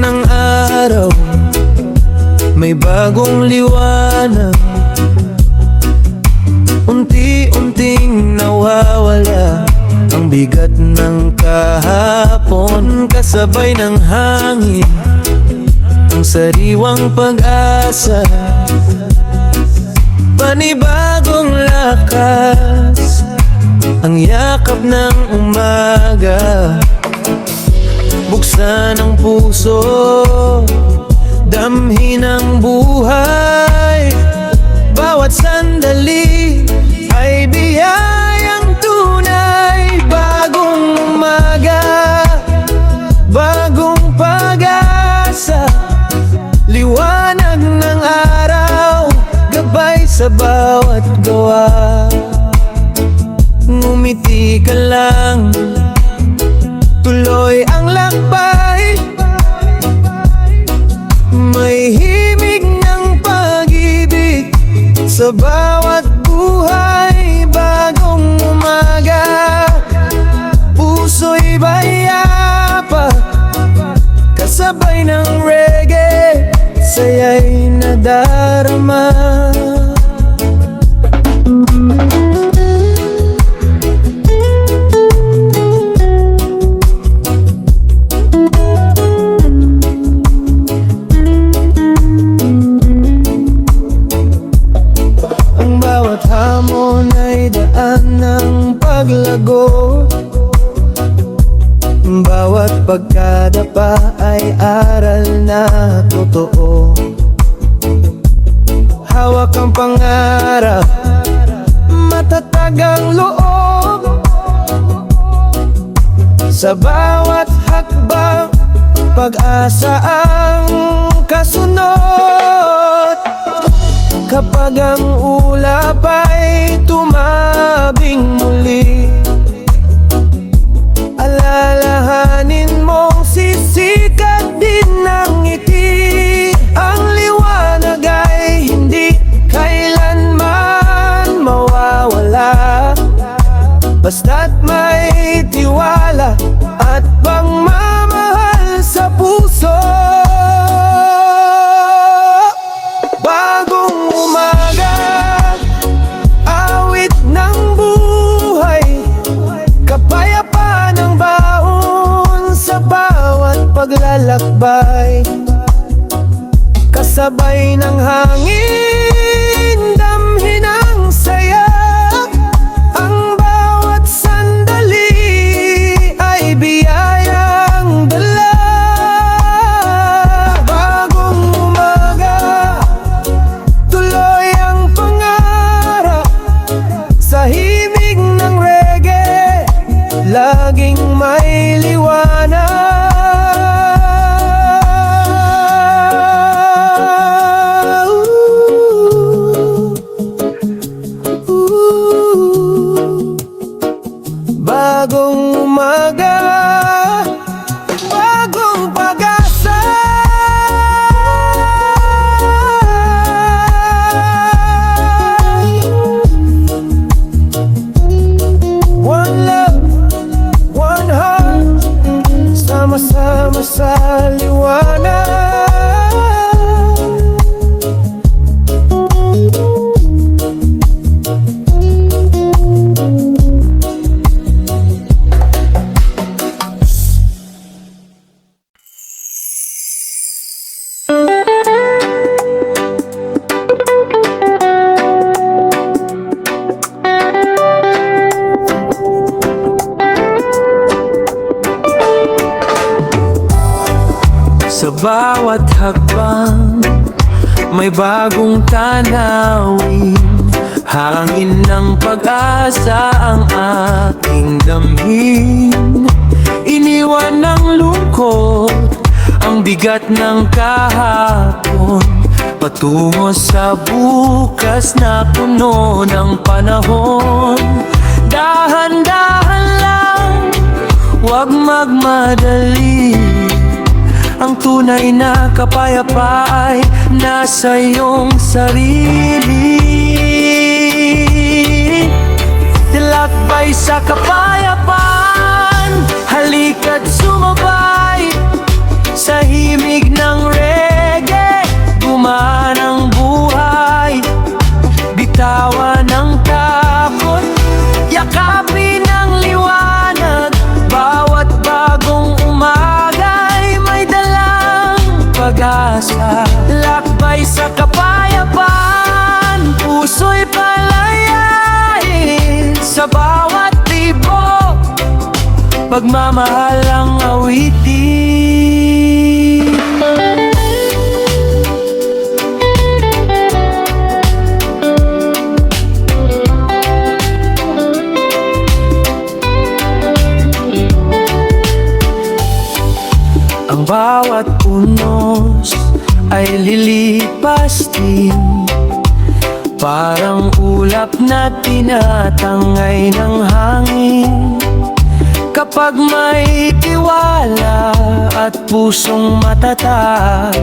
ng araw, may bagong liwanag. Unti-unting nawawala ang bigat ng kahapon. Kasabay ng hangin, ang sariwang pag-asa. Panibagong lakas, ang yakap ng umaga. Buksan ang puso, damhin ang buhay. Bawat sandali ay biyayang tunay. Bagong umaga, bagong pag-asa. Liwanag ng araw, gabay sa bawat gawa. Ngumiti ka lang, tuloy ang lakbay. May himig ng pag-ibig sa bawat buhay. Bagong umaga, puso'y bayapa. Kasabay ng reggae, saya'y nadarama. Hamon ay daan ng paglago. Bawat pagkadapa ay aral na totoo. Hawak ang pangarap, matatag ang loob. Sa bawat hakbang, pag-asa ang kasunod. Kapag ang ulap ay tumabing muli, alalahanin mong sisikat din ng ngiti. Ang liwanag ay hindi kailanman mawawala, basta't may tiwala at pagmamahal sa puso. Bagong umaga, awit ng buhay. Kapayapaan ng baon sa bawat paglalakbay. Kasabay ng hangin, damhin ang saya. Ang bawat sandali ay biyayang dala. Bagong umaga, tuloy ang pangarap. Sa himig ng reggae, laging may liwanag. Bagong umaga, bagong pag-asa. One love, one heart, sama-sama sa liwanag. Sa bawat hakbang, may bagong tanawin. Hangin ng pag-asa ang aking damhin. Iniwan ng lungkot ang bigat ng kahapon, patungo sa bukas na puno ng panahon. Dahan-dahan lang, huwag magmadali. Ang tunay na kapayapa ay nasa iyong sarili. Lakbay sa kapayapaan, halika't sumabay sa himig pag-asa. Lakbay sa kapayapaan, puso'y palayain. Sa bawat tibok, pagmamahal ang awitin. Ang bawat unos ay lilipas din, parang ulap na tinatangay ng hangin. Kapag may tiwala at pusong matatag,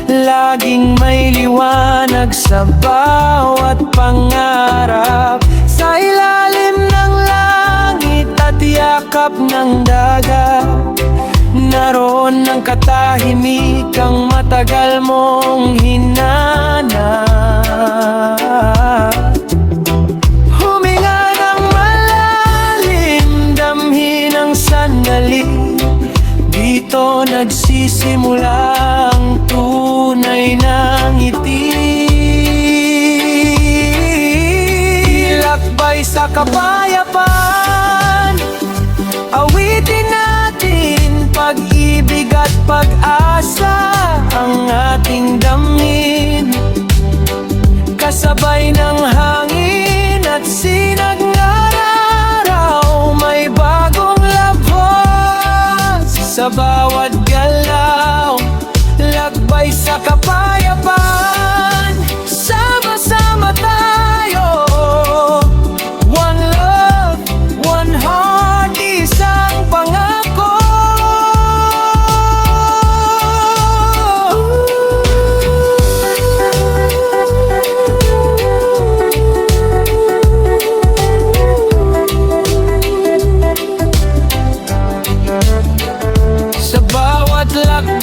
laging may liwanag sa bawat pangarap. Sa ilalim ng langit at yakap ng dagat, naroon ang katahimikang matagal mong hinanap. Huminga ng malalim, damhin ang sandali. Dito nagsisimula ang tunay na ngiti. Lakbay sa kapayapaan, awitin natin pag-ibig at pag-asa ang ating damhin. Kasabay ng hangin at sinag ng araw, may bagong labhos sa bawat galaw. Lakbay sa kapayapaan, sama-sama tayo. One love, one heart, isang pangako. Sa bawat lakbay,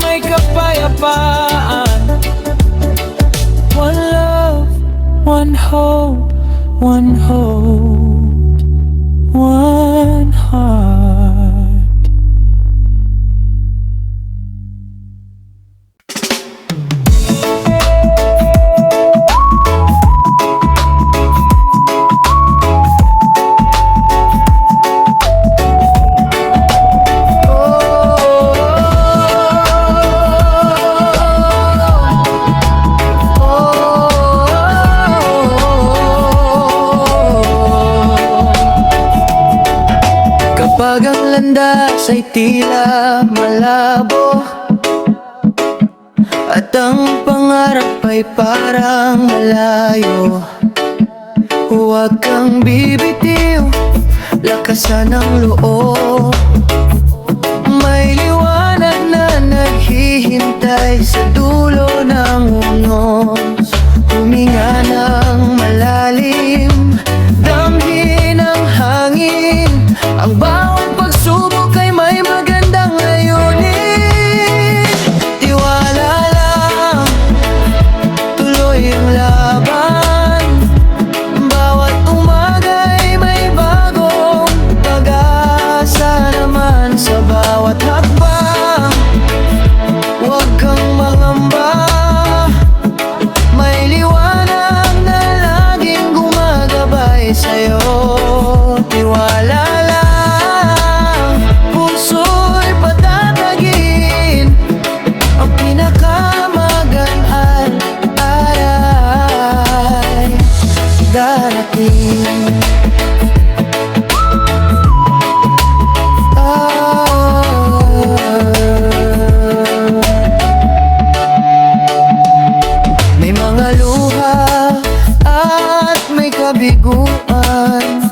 may kapayapaan. One love, one hope, one hope, one heart. Kapag ang landas ay tila malabo at ang pangarap ay parang malayo, huwag kang bibitiw, lakasan ang loob. May liwanag na naghihintay sa dulo ng unos. Huminga ng malalim, damhin ang hangin. Ang bawat pagsubok ay may magandang layunin. Tiwala lang, tuloy ang laban. Bawat umaga ay may bagong pag-asa naman. Sa bawat hakbang, huwag kang mangamba. May liwanag na laging gumagabay sa'yo. Tiwala lang, puso'y patatagin. Ang pinakamagaan ay darating. May mga luha at may kabiguan,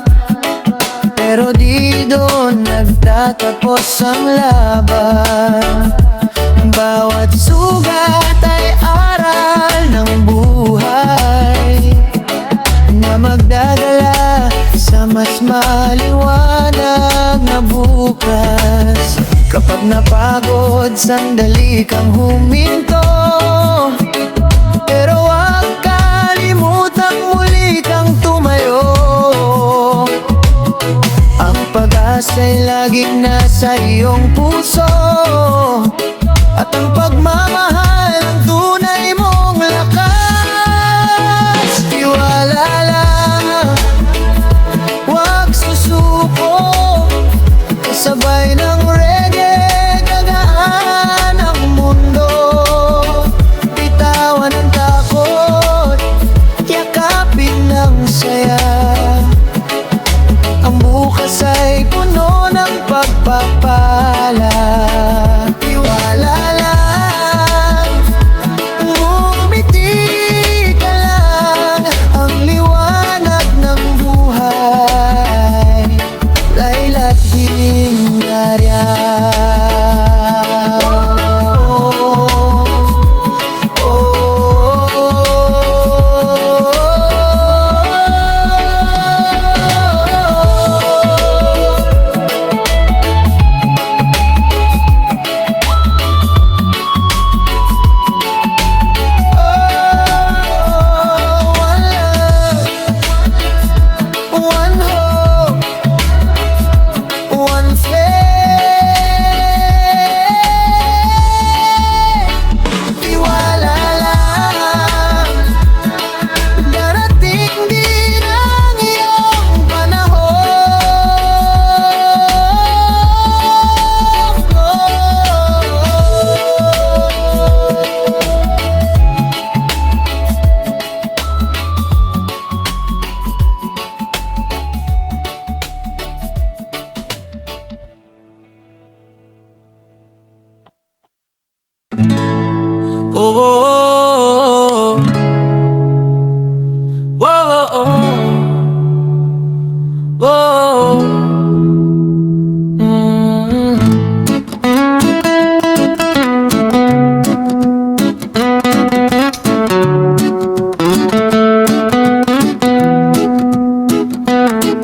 pero di doon nagtatapos ang laban. Bawat sugat ay aral ng buhay na magdadala sa mas maliwanag na bukas. Kapag napagod, sandali kang huminto, pero huwag kalimutang muli kang tumayo. laging nasa iyong puso, at ang pagmamahal ang tunay mong lakas. Tiwala lang, huwag susuko, kasabay ng reggae, gagaan ang mundo. Bitawan ang takot, yakapin ang saya. Ang bukas ay puno ng pagpapala. Tiwala lang, umiti ka lang, ang liwanag ng buhay, layla't ginarya.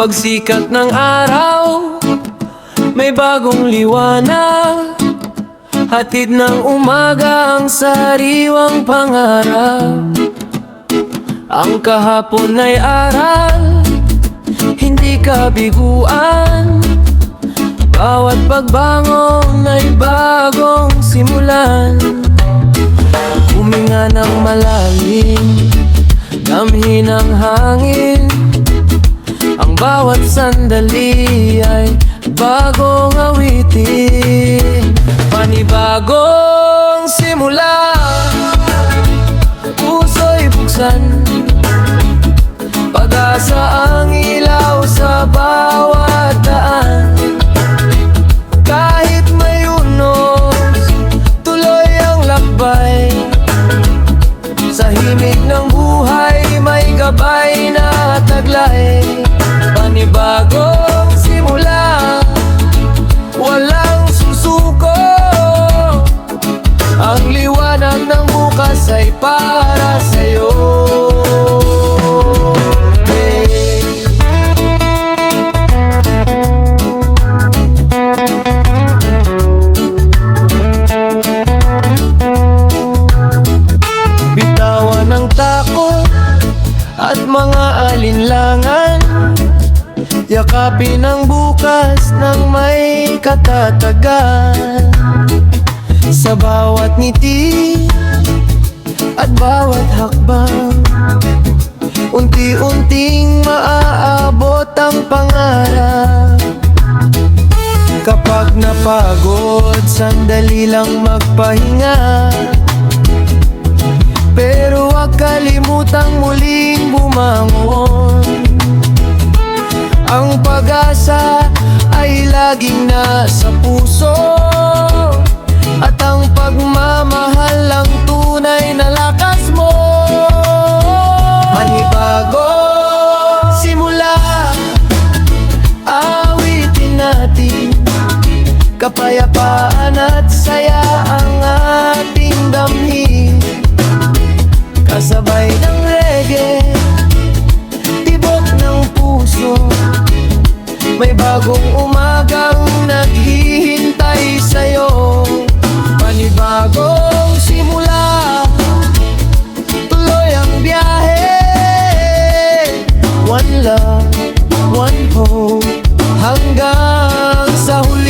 Pagsikat ng araw, may bagong liwanag, hatid ng umaga ang sariwang pangarap. Ang kahapon ay aral, hindi kabiguan, bawat pagbangon ay bagong simulan. Huminga ng malalim, damhin ang hangin, ang bawat sandali ay bagong awitin. Panibagong simula, puso'y buksan, pag-asa ang ilaw sa bawat daan. Kahit may unos, tuloy ang lakbay, sa himig ng buhay may gabay na taglay. Panibagong simula, walang susuko, ang liwanag ng bukas ay para sa'yo. Bitawan ang takot at mga alinlangan, yakapin ang bukas ng may katatagan. Sa bawat ngiti at bawat hakbang, unti-unting maaabot ang pangarap. Kapag napagod, sandali lang magpahinga, pero huwag kalimutang muling bumangon. Ang pag-asa ay laging nasa puso, at ang pagmamahal ang tunay na lakas mo. Manibago simula, awitin natin, kapayapaan at saya ang ating damhin. Kasabay ng reggae, tibok ng puso, may bagong umagang naghihintay sa'yo. Panibagong simula, tuloy ang biyahe. One love, one hope, hanggang sa huli.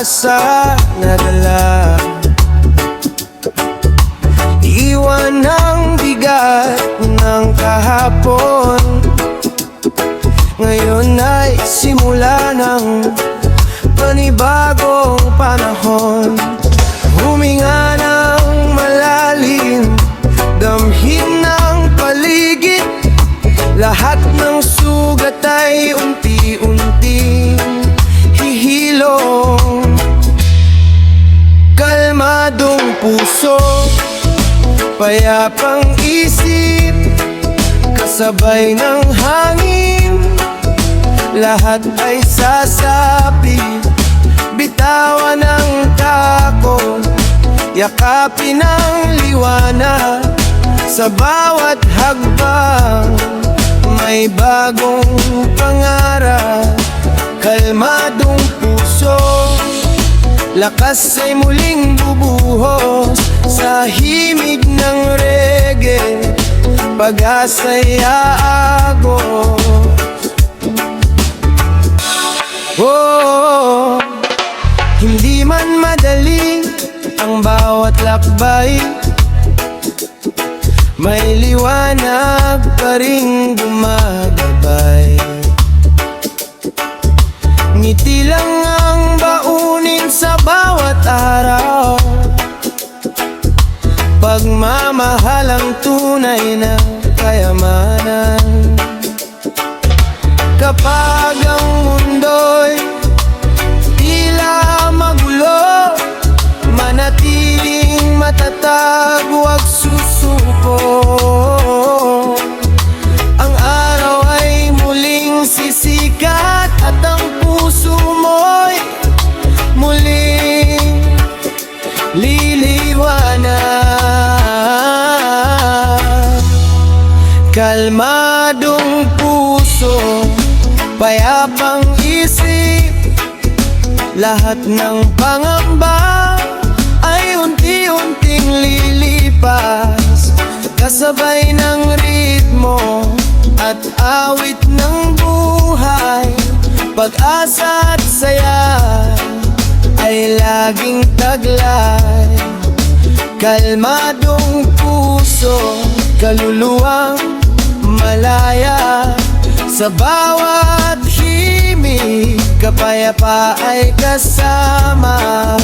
pag-asa na dala. Iwan ang bigat ng kahapon, ngayon ay simula ng panibagong panahon. Huminga ng malalim, damhin ng paligid, lahat ng sugat ay unti-unting hihilom. Kalmadong puso, payapang isip, kasabay ng hangin, lahat ay sasapit. Bitawan ang takot, yakapin ang liwanag, sa bawat hagbang may bagong pangarap. Kalmadong puso, lakas ay muling bubuhos sa himig ng reggae, pag-asa'y aagos. Oh, hindi man madali ang bawat lakbay, may liwanag pa ring gumagabay. Ngiti lang ang baunin sa bawat araw, pagmamahal ang tunay na kayamanan. Kapag ang mundo'y tila magulo, manatiling matatag, huwag susuko. Ang araw ay muling sisikat at ang puso mo'y muling liliwanag. Kalmadong puso, payapang isip, lahat ng pangamba ay unti-unting lilipas, kasabay ng ritmo at awit ng buhay. Pag-asa at saya ay laging taglay. Kalmadong puso, kaluluwang malaya, sa bawat himig kapayapa ay kasama.